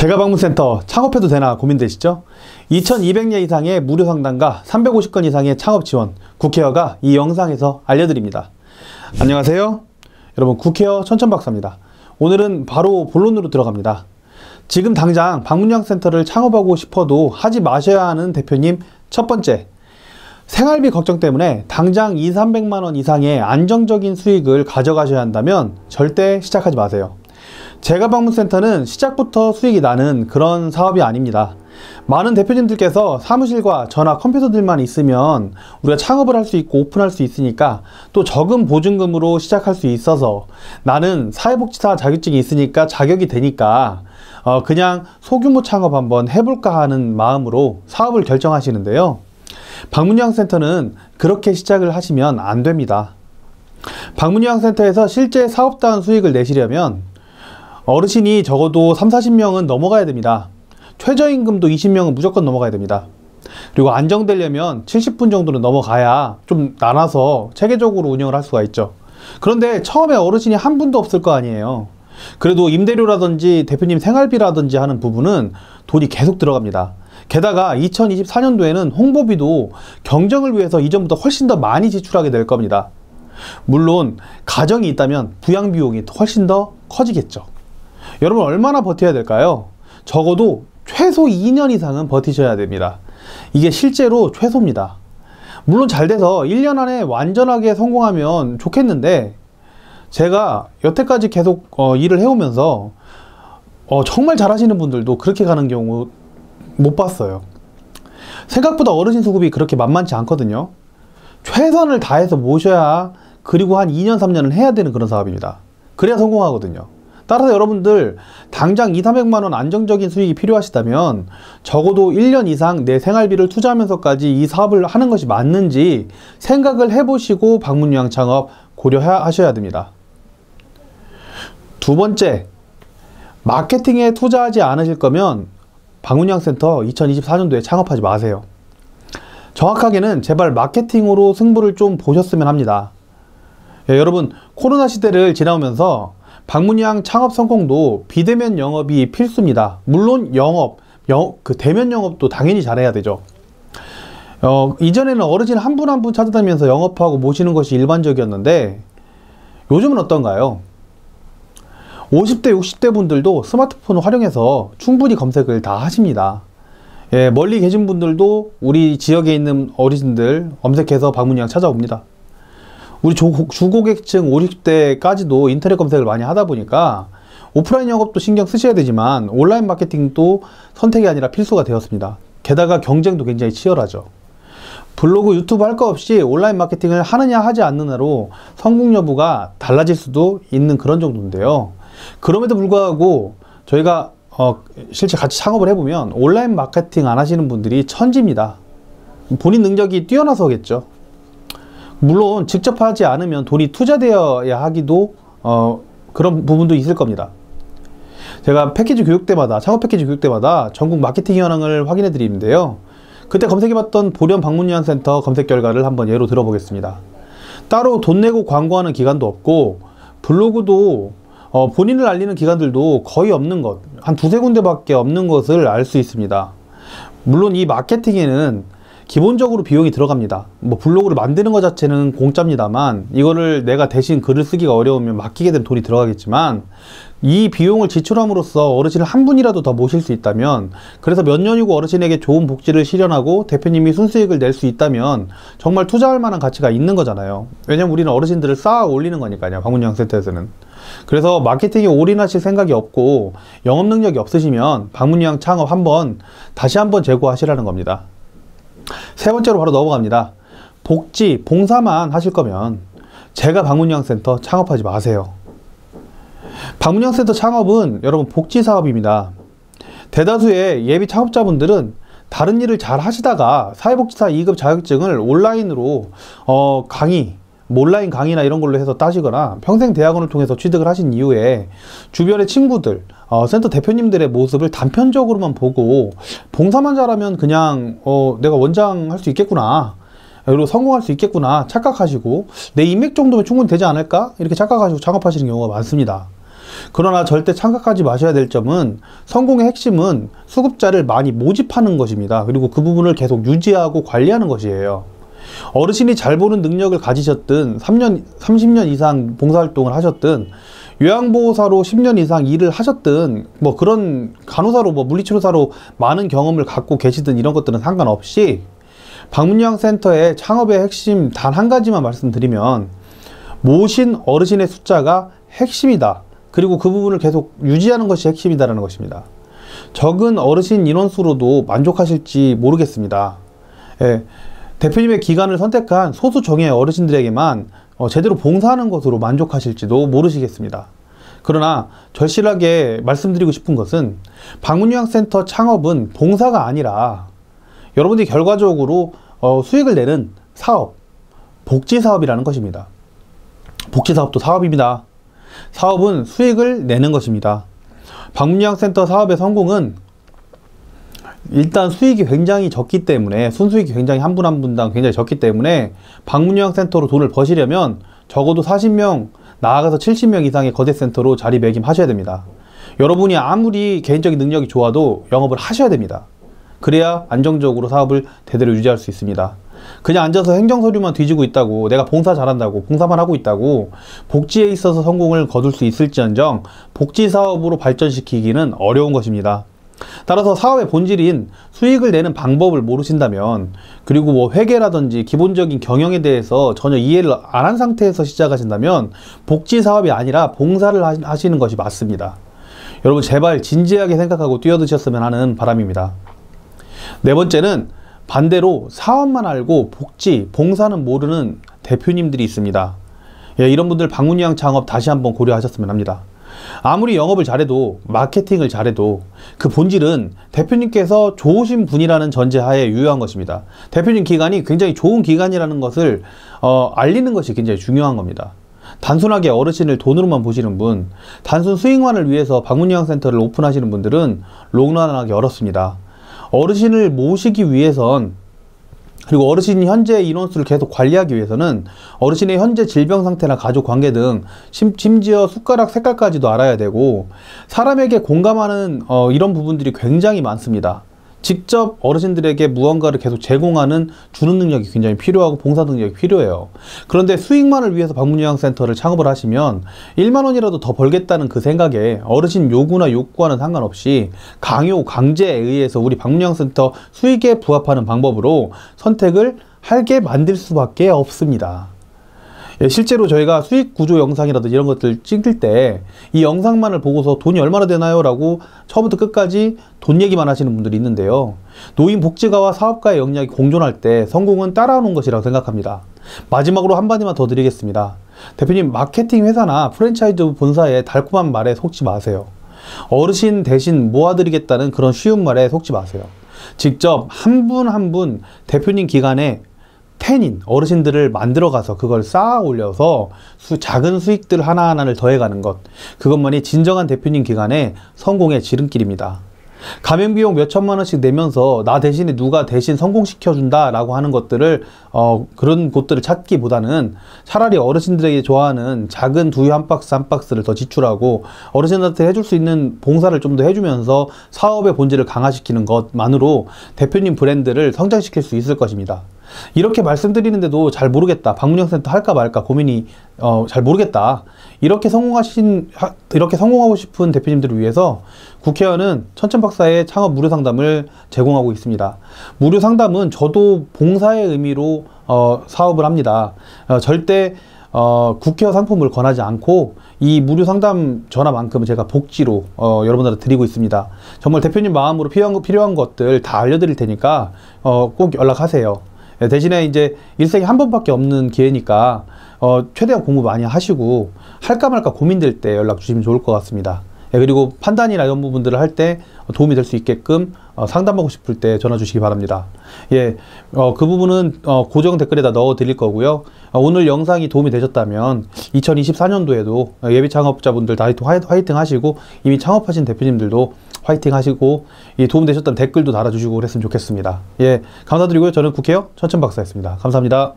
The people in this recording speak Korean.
제가방문센터 창업해도 되나 고민되시죠? 2200예 이상의 무료 상담과 350건 이상의 창업 지원, 국회어가 이 영상에서 알려드립니다. 안녕하세요. 여러분, 국회어 천천박사입니다. 오늘은 바로 본론으로 들어갑니다. 지금 당장 방문양센터를 창업하고 싶어도 하지 마셔야 하는 대표님 첫 번째, 생활비 걱정 때문에 당장 200~300만원 이상의 안정적인 수익을 가져가셔야 한다면 절대 시작하지 마세요. 제가방문센터는 시작부터 수익이 나는 그런 사업이 아닙니다. 많은 대표님들께서 사무실과 전화, 컴퓨터들만 있으면 우리가 창업을 할 수 있고 오픈할 수 있으니까 또 적은 보증금으로 시작할 수 있어서 나는 사회복지사 자격증이 있으니까 자격이 되니까 그냥 소규모 창업 한번 해볼까 하는 마음으로 사업을 결정하시는데요. 방문요양센터는 그렇게 시작을 하시면 안 됩니다. 방문요양센터에서 실제 사업다운 수익을 내시려면 어르신이 적어도 30~40명은 넘어가야 됩니다. 최저임금도 20명은 무조건 넘어가야 됩니다. 그리고 안정되려면 70분 정도는 넘어가야 좀 나눠서 체계적으로 운영을 할 수가 있죠. 그런데 처음에 어르신이 한 분도 없을 거 아니에요. 그래도 임대료라든지 대표님 생활비라든지 하는 부분은 돈이 계속 들어갑니다. 게다가 2024년도에는 홍보비도 경쟁을 위해서 이전보다 훨씬 더 많이 지출하게 될 겁니다. 물론 가정이 있다면 부양비용이 훨씬 더 커지겠죠. 여러분, 얼마나 버텨야 될까요? 적어도 최소 2년 이상은 버티셔야 됩니다. 이게 실제로 최소입니다. 물론 잘 돼서 1년 안에 완전하게 성공하면 좋겠는데, 제가 여태까지 계속 일을 해오면서 정말 잘하시는 분들도 그렇게 가는 경우 못 봤어요. 생각보다 어르신 수급이 그렇게 만만치 않거든요. 최선을 다해서 모셔야, 그리고 한 2~3년은 해야 되는 그런 사업입니다. 그래야 성공하거든요. 따라서 여러분들 당장 200~300만원 안정적인 수익이 필요하시다면 적어도 1년 이상 내 생활비를 투자하면서까지 이 사업을 하는 것이 맞는지 생각을 해보시고 방문요양 창업 고려하셔야 됩니다. 두 번째, 마케팅에 투자하지 않으실 거면 방문요양센터 2024년도에 창업하지 마세요. 정확하게는 제발 마케팅으로 승부를 좀 보셨으면 합니다. 여러분, 코로나 시대를 지나오면서 방문요양 창업 성공도 비대면 영업이 필수입니다. 물론 대면 영업도 당연히 잘해야 되죠. 이전에는 어르신 한 분 한 분 찾아다니면서 영업하고 모시는 것이 일반적이었는데 요즘은 어떤가요? 50대, 60대 분들도 스마트폰을 활용해서 충분히 검색을 다 하십니다. 멀리 계신 분들도 우리 지역에 있는 어르신들 검색해서 방문요양 찾아옵니다. 우리 주고객층 50대까지도 인터넷 검색을 많이 하다 보니까 오프라인 영업도 신경 쓰셔야 되지만 온라인 마케팅도 선택이 아니라 필수가 되었습니다. 게다가 경쟁도 굉장히 치열하죠. 블로그, 유튜브 할 거 없이 온라인 마케팅을 하느냐 하지 않느냐로 성공 여부가 달라질 수도 있는 그런 정도인데요. 그럼에도 불구하고 저희가 실제 같이 창업을 해보면 온라인 마케팅 안 하시는 분들이 천지입니다. 본인 능력이 뛰어나서겠죠. 물론 직접 하지 않으면 돈이 투자되어야 하기도 그런 부분도 있을 겁니다. 제가 패키지 교육 때마다, 창업 패키지 교육 때마다 전국 마케팅 현황을 확인해 드리는데요. 그때 검색해봤던 보령 방문요양센터 검색 결과를 한번 예로 들어보겠습니다. 따로 돈 내고 광고하는 기관도 없고 블로그도 본인을 알리는 기관들도 거의 없는 것, 한 2~3 군데밖에 없는 것을 알 수 있습니다. 물론 이 마케팅에는 기본적으로 비용이 들어갑니다. 뭐 블로그를 만드는 것 자체는 공짜입니다만 이거를 내가 대신 글을 쓰기가 어려우면 맡기게 되면 돈이 들어가겠지만 이 비용을 지출함으로써 어르신을 한 분이라도 더 모실 수 있다면, 그래서 몇 년이고 어르신에게 좋은 복지를 실현하고 대표님이 순수익을 낼 수 있다면 정말 투자할 만한 가치가 있는 거잖아요. 왜냐면 우리는 어르신들을 쌓아 올리는 거니까요, 방문요양센터에서는. 그래서 마케팅에 올인하실 생각이 없고 영업 능력이 없으시면 방문요양 창업 다시 한번 재고하시라는 겁니다. 세 번째로 바로 넘어갑니다. 복지, 봉사만 하실 거면 제가방문요양센터 창업하지 마세요. 방문요양센터 창업은 여러분 복지 사업입니다. 대다수의 예비 창업자분들은 다른 일을 잘 하시다가 사회복지사 2급 자격증을 온라인으로 온라인 강의나 이런 걸로 해서 따시거나 평생 대학원을 통해서 취득을 하신 이후에 주변의 친구들, 센터 대표님들의 모습을 단편적으로만 보고 봉사만 잘하면 그냥 내가 원장 할 수 있겠구나, 그리고 성공할 수 있겠구나 착각하시고 내 인맥 정도면 충분히 되지 않을까 이렇게 착각하시고 창업하시는 경우가 많습니다. 그러나 절대 착각하지 마셔야 될 점은 성공의 핵심은 수급자를 많이 모집하는 것입니다. 그리고 그 부분을 계속 유지하고 관리하는 것이에요. 어르신이 잘 보는 능력을 가지셨든 3년, 30년 이상 봉사활동을 하셨든 요양보호사로 10년 이상 일을 하셨든 뭐 그런 간호사로 뭐 물리치료사로 많은 경험을 갖고 계시든 이런 것들은 상관없이 방문요양센터의 창업의 핵심 단 한 가지만 말씀드리면 모신 어르신의 숫자가 핵심이다. 그리고 그 부분을 계속 유지하는 것이 핵심이다라는 것입니다. 적은 어르신 인원수로도 만족하실지 모르겠습니다. 예, 대표님의 기관을 선택한 소수 정예의 어르신들에게만 제대로 봉사하는 것으로 만족하실지도 모르시겠습니다. 그러나 절실하게 말씀드리고 싶은 것은 방문요양센터 창업은 봉사가 아니라 여러분들이 결과적으로 수익을 내는 사업, 복지사업이라는 것입니다. 복지사업도 사업입니다. 사업은 수익을 내는 것입니다. 방문요양센터 사업의 성공은 일단 수익이 굉장히 적기 때문에 순수익이 굉장히 한 분 한 분당 굉장히 적기 때문에 방문요양센터로 돈을 버시려면 적어도 40명 나아가서 70명 이상의 거대센터로 자리매김하셔야 됩니다. 여러분이 아무리 개인적인 능력이 좋아도 영업을 하셔야 됩니다. 그래야 안정적으로 사업을 대대로 유지할 수 있습니다. 그냥 앉아서 행정서류만 뒤지고 있다고 내가 봉사 잘한다고 봉사만 하고 있다고 복지에 있어서 성공을 거둘 수 있을지언정 복지사업으로 발전시키기는 어려운 것입니다. 따라서 사업의 본질인 수익을 내는 방법을 모르신다면 그리고 뭐 회계라든지 기본적인 경영에 대해서 전혀 이해를 안 한 상태에서 시작하신다면 복지사업이 아니라 봉사를 하시는 것이 맞습니다. 여러분 제발 진지하게 생각하고 뛰어드셨으면 하는 바람입니다. 네 번째는 반대로 사업만 알고 복지, 봉사는 모르는 대표님들이 있습니다. 예, 이런 분들 방문요양 창업 다시 한번 고려하셨으면 합니다. 아무리 영업을 잘해도 마케팅을 잘해도 그 본질은 대표님께서 좋으신 분이라는 전제하에 유효한 것입니다. 대표님 기관이 굉장히 좋은 기관이라는 것을 알리는 것이 굉장히 중요한 겁니다. 단순하게 어르신을 돈으로만 보시는 분, 단순 수익만을 위해서 방문요양센터를 오픈하시는 분들은 롱런하기 어렵습니다. 어르신을 모시기 위해선 그리고 어르신 현재 인원수를 계속 관리하기 위해서는 어르신의 현재 질병 상태나 가족 관계 등 심지어 숟가락 색깔까지도 알아야 되고 사람에게 공감하는 이런 부분들이 굉장히 많습니다. 직접 어르신들에게 무언가를 계속 제공하는 주는 능력이 굉장히 필요하고 봉사 능력이 필요해요. 그런데 수익만을 위해서 방문요양센터를 창업을 하시면 1만 원이라도 더 벌겠다는 그 생각에 어르신 요구나 욕구와는 상관없이 강요, 강제에 의해서 우리 방문요양센터 수익에 부합하는 방법으로 선택을 하게 만들 수밖에 없습니다. 예, 실제로 저희가 수익 구조 영상이라든지 이런 것들 찍을 때 이 영상만을 보고서 돈이 얼마나 되나요? 라고 처음부터 끝까지 돈 얘기만 하시는 분들이 있는데요. 노인복지가와 사업가의 역량이 공존할 때 성공은 따라오는 것이라고 생각합니다. 마지막으로 한마디만 더 드리겠습니다. 대표님, 마케팅 회사나 프랜차이즈 본사의 달콤한 말에 속지 마세요. 어르신 대신 모아드리겠다는 그런 쉬운 말에 속지 마세요. 직접 한 분 한 분 대표님 기관에 텐인 어르신들을 만들어 가서 그걸 쌓아 올려서 작은 수익들 하나하나를 더해가는 것, 그것만이 진정한 대표님 기관의 성공의 지름길입니다. 가맹비용 몇 천만 원씩 내면서 나 대신에 누가 대신 성공시켜준다 라고 하는 것들을 그런 곳들을 찾기보다는 차라리 어르신들에게 좋아하는 작은 두유 한 박스를 더 지출하고 어르신들한테 해줄 수 있는 봉사를 좀 더 해주면서 사업의 본질을 강화시키는 것만으로 대표님 브랜드를 성장시킬 수 있을 것입니다. 이렇게 말씀드리는데도 잘 모르겠다, 방문요양센터 할까 말까 고민이 잘 모르겠다, 이렇게 성공하고 싶은 대표님들을 위해서 국회의원은 천천박사의 창업 무료 상담을 제공하고 있습니다. 무료 상담은 저도 봉사의 의미로 사업을 합니다. 절대 국회의원 상품을 권하지 않고 이 무료 상담 전화만큼은 제가 복지로 여러분들한테 드리고 있습니다. 정말 대표님 마음으로 필요한 것들 다 알려드릴 테니까 꼭 연락하세요. 대신에 이제 일생에 한 번밖에 없는 기회니까 최대한 공부 많이 하시고 할까 말까 고민될 때 연락 주시면 좋을 것 같습니다. 그리고 판단이나 이런 부분들을 할 때 도움이 될 수 있게끔 상담하고 싶을 때 전화 주시기 바랍니다. 예, 그 부분은 고정 댓글에다 넣어 드릴 거고요. 오늘 영상이 도움이 되셨다면 2024년도에도 예비 창업자분들 다 화이팅 하시고 이미 창업하신 대표님들도 화이팅 하시고 도움 되셨다면 댓글도 달아주시고 그랬으면 좋겠습니다. 예, 감사드리고요. 저는 국회의원 천천박사였습니다. 감사합니다.